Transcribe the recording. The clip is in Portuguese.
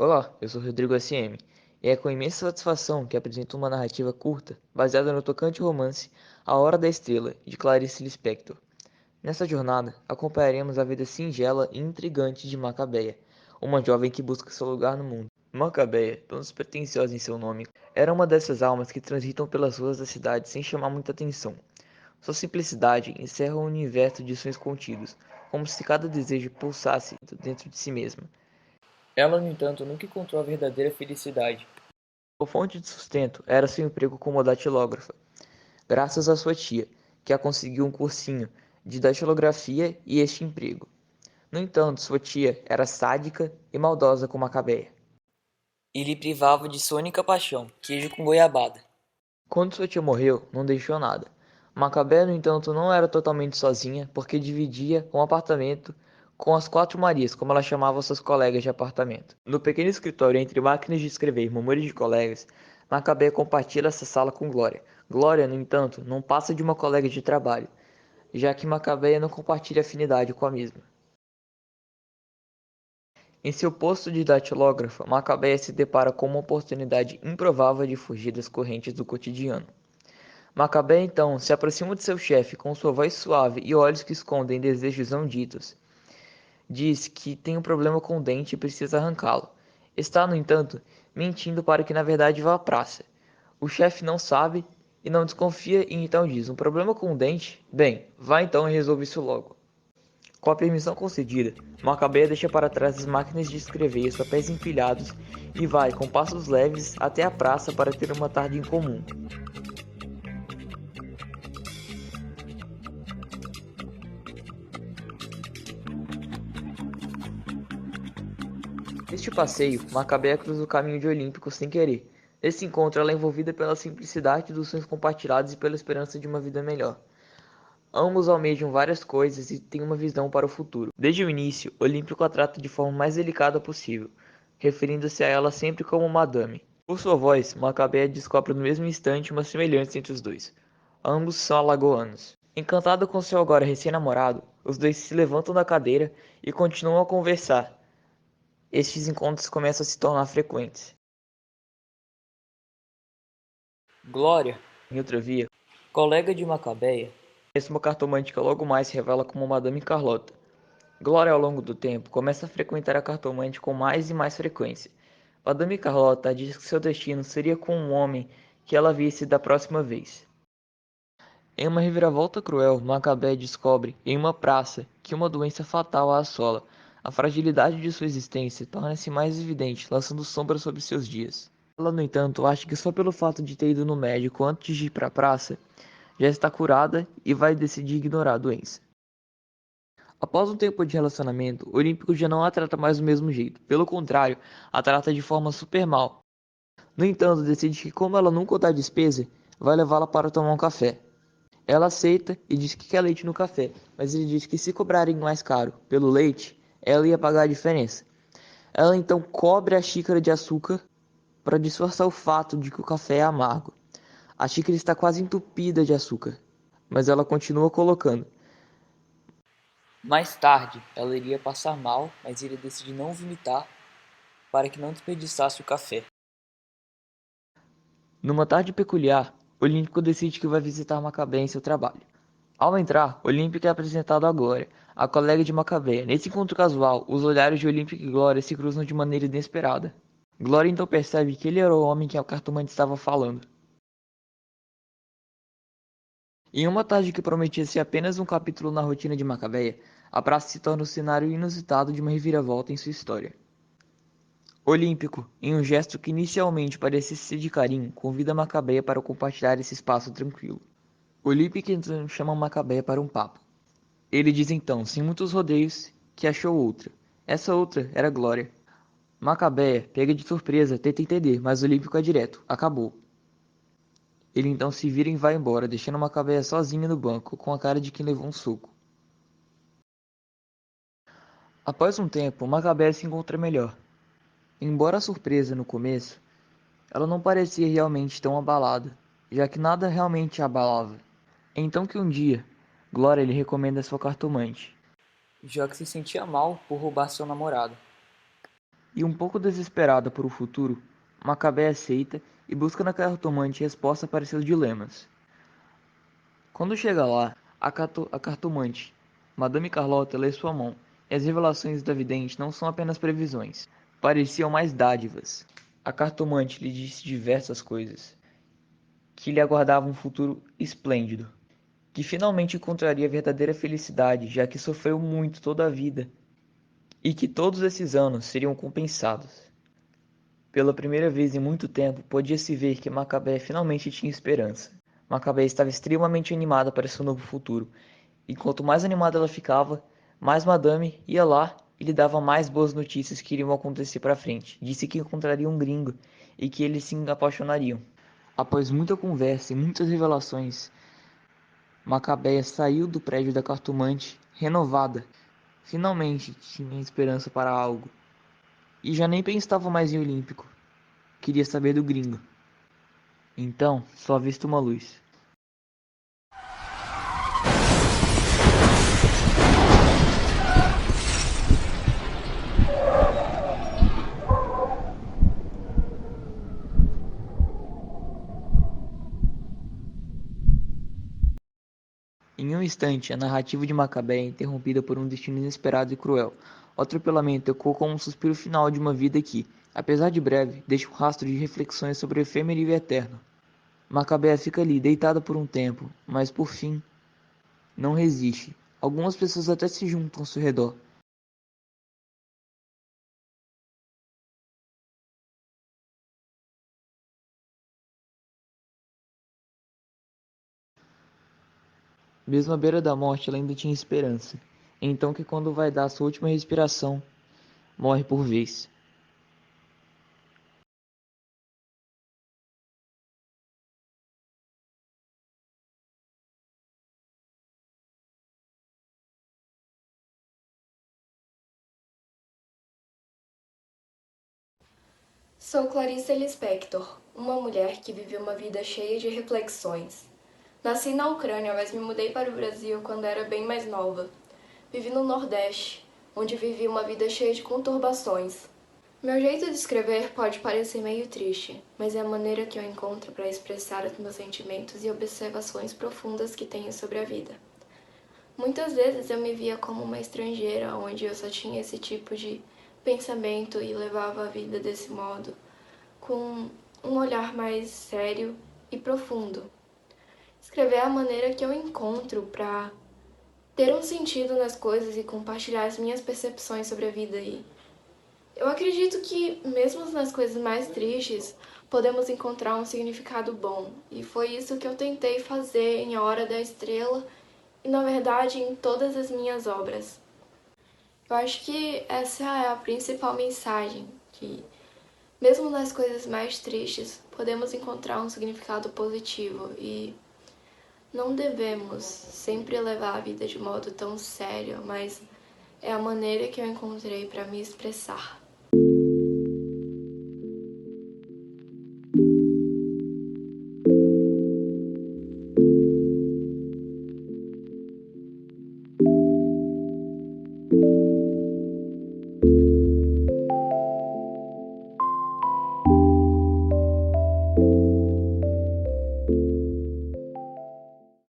Olá, eu sou Rodrigo SM, e é com imensa satisfação que apresento uma narrativa curta, baseada no tocante romance A Hora da Estrela, de Clarice Lispector. Nessa jornada, acompanharemos a vida singela e intrigante de Macabeia, uma jovem que busca seu lugar no mundo. Macabeia, tão despretensiosa em seu nome, era uma dessas almas que transitam pelas ruas da cidade sem chamar muita atenção. Sua simplicidade encerra um universo de sonhos contidos, como se cada desejo pulsasse dentro de si mesma. Ela, no entanto, nunca encontrou a verdadeira felicidade. Sua fonte de sustento era seu emprego como datilógrafa, graças à sua tia, que a conseguiu um cursinho de datilografia e este emprego. No entanto, sua tia era sádica e maldosa como a Macabeia, e lhe privava de sua única paixão, queijo com goiabada. Quando sua tia morreu, não deixou nada. Macabé, no entanto, não era totalmente sozinha, porque dividia um apartamento com as Quatro Marias, como ela chamava seus colegas de apartamento. No pequeno escritório entre máquinas de escrever e murmúrios de colegas, Macabé compartilha essa sala com Glória. Glória, no entanto, não passa de uma colega de trabalho, já que Macabé não compartilha afinidade com a mesma. Em seu posto de datilógrafa, Macabé se depara com uma oportunidade improvável de fugir das correntes do cotidiano. Macabé então se aproxima de seu chefe com sua voz suave e olhos que escondem desejos não ditos. Diz que tem um problema com o dente e precisa arrancá-lo. Está, no entanto, mentindo para que na verdade vá à praça. O chefe não sabe e não desconfia e então diz: um problema com o dente? Bem, vá então e resolva isso logo. Com a permissão concedida, Macabé deixa para trás as máquinas de escrever e os papéis empilhados e vai, com passos leves, até a praça para ter uma tarde em comum. Neste passeio, Macabea cruza o caminho de Olímpico sem querer. Nesse encontro, ela é envolvida pela simplicidade dos sonhos compartilhados e pela esperança de uma vida melhor. Ambos almejam várias coisas e têm uma visão para o futuro. Desde o início, Olímpico a trata de forma mais delicada possível, referindo-se a ela sempre como Madame. Por sua voz, Macabea descobre no mesmo instante uma semelhança entre os dois. Ambos são alagoanos. Encantada com seu agora recém-namorado, os dois se levantam da cadeira e continuam a conversar. Estes encontros começam a se tornar frequentes. Glória, em outra via, colega de Macabeia, conhece uma cartomante que logo mais se revela como Madame Carlota. Glória, ao longo do tempo, começa a frequentar a cartomante com mais e mais frequência. Madame Carlota diz que seu destino seria com um homem que ela visse da próxima vez. Em uma reviravolta cruel, Macabé descobre, em uma praça, que uma doença fatal a assola. A fragilidade de sua existência torna-se mais evidente, lançando sombra sobre seus dias. Ela, no entanto, acha que só pelo fato de ter ido no médico antes de ir para a praça, já está curada e vai decidir ignorar a doença. Após um tempo de relacionamento, o Olímpico já não a trata mais do mesmo jeito. Pelo contrário, a trata de forma super mal. No entanto, decide que como ela nunca dá despesa, vai levá-la para tomar um café. Ela aceita e diz que quer leite no café, mas ele diz que se cobrarem mais caro pelo leite, ela ia pagar a diferença. Ela então cobre a xícara de açúcar para disfarçar o fato de que o café é amargo. A xícara está quase entupida de açúcar, mas ela continua colocando. Mais tarde, ela iria passar mal, mas iria decidir não vomitar para que não desperdiçasse o café. Numa tarde peculiar, Olímpico decide que vai visitar Macabé em seu trabalho. Ao entrar, Olímpico é apresentado a Glória, a colega de Macabé. Nesse encontro casual, os olhares de Olímpico e Glória se cruzam de maneira inesperada. Glória então percebe que ele era o homem que a cartomante estava falando. Em uma tarde que prometia ser apenas um capítulo na rotina de Macabeia, a praça se torna o cenário inusitado de uma reviravolta em sua história. Olímpico, em um gesto que inicialmente parecia ser de carinho, convida Macabeia para compartilhar esse espaço tranquilo. Olímpico então chama Macabeia para um papo. Ele diz então, sem muitos rodeios, que achou outra. Essa outra era Glória. Macabeia, pega de surpresa, tenta entender, mas Olímpico é direto. Acabou. Ele então se vira e vai embora, deixando Macabeia sozinha no banco, com a cara de quem levou um soco. Após um tempo, Macabeia se encontra melhor. Embora surpresa no começo, ela não parecia realmente tão abalada, já que nada realmente a abalava. Então que um dia, Glória lhe recomenda sua cartomante, já que se sentia mal por roubar seu namorado. E um pouco desesperada por o futuro, Macabé aceita e busca na cartomante resposta para seus dilemas. Quando chega lá, a cartomante, Madame Carlota, lê sua mão, e as revelações da vidente não são apenas previsões, pareciam mais dádivas. A cartomante lhe disse diversas coisas, que lhe aguardava um futuro esplêndido, que finalmente encontraria a verdadeira felicidade, já que sofreu muito toda a vida, e que todos esses anos seriam compensados. Pela primeira vez em muito tempo, podia-se ver que Macabé finalmente tinha esperança. Macabé estava extremamente animada para seu novo futuro, e quanto mais animada ela ficava, mais Madame ia lá e lhe dava mais boas notícias que iriam acontecer para frente. Disse que encontraria um gringo e que eles se apaixonariam. Após muita conversa e muitas revelações, Macabeia saiu do prédio da cartomante renovada. Finalmente tinha esperança para algo. E já nem pensava mais em Olímpico. Queria saber do gringo. Então, só vista uma luz. Em um instante, a narrativa de Macabé é interrompida por um destino inesperado e cruel. O atropelamento ecoa como um suspiro final de uma vida que, apesar de breve, deixa um rastro de reflexões sobre o efêmero e o eterno. Macabé fica ali, deitada por um tempo, mas por fim, não resiste. Algumas pessoas até se juntam ao seu redor. Mesmo à beira da morte, ela ainda tinha esperança. Então que quando vai dar sua última respiração, morre por vez. Sou Clarice Lispector, uma mulher que viveu uma vida cheia de reflexões. Nasci na Ucrânia, mas me mudei para o Brasil quando era bem mais nova. Vivi no Nordeste, onde vivi uma vida cheia de conturbações. Meu jeito de escrever pode parecer meio triste, mas é a maneira que eu encontro para expressar os meus sentimentos e observações profundas que tenho sobre a vida. Muitas vezes eu me via como uma estrangeira, onde eu só tinha esse tipo de pensamento e levava a vida desse modo, com um olhar mais sério e profundo. Escrever é a maneira que eu encontro para ter um sentido nas coisas e compartilhar as minhas percepções sobre a vida. E eu acredito que, mesmo nas coisas mais tristes, podemos encontrar um significado bom. E foi isso que eu tentei fazer em A Hora da Estrela e, na verdade, em todas as minhas obras. Eu acho que essa é a principal mensagem, que mesmo nas coisas mais tristes, podemos encontrar um significado positivo e não devemos sempre levar a vida de modo tão sério, mas é a maneira que eu encontrei para me expressar.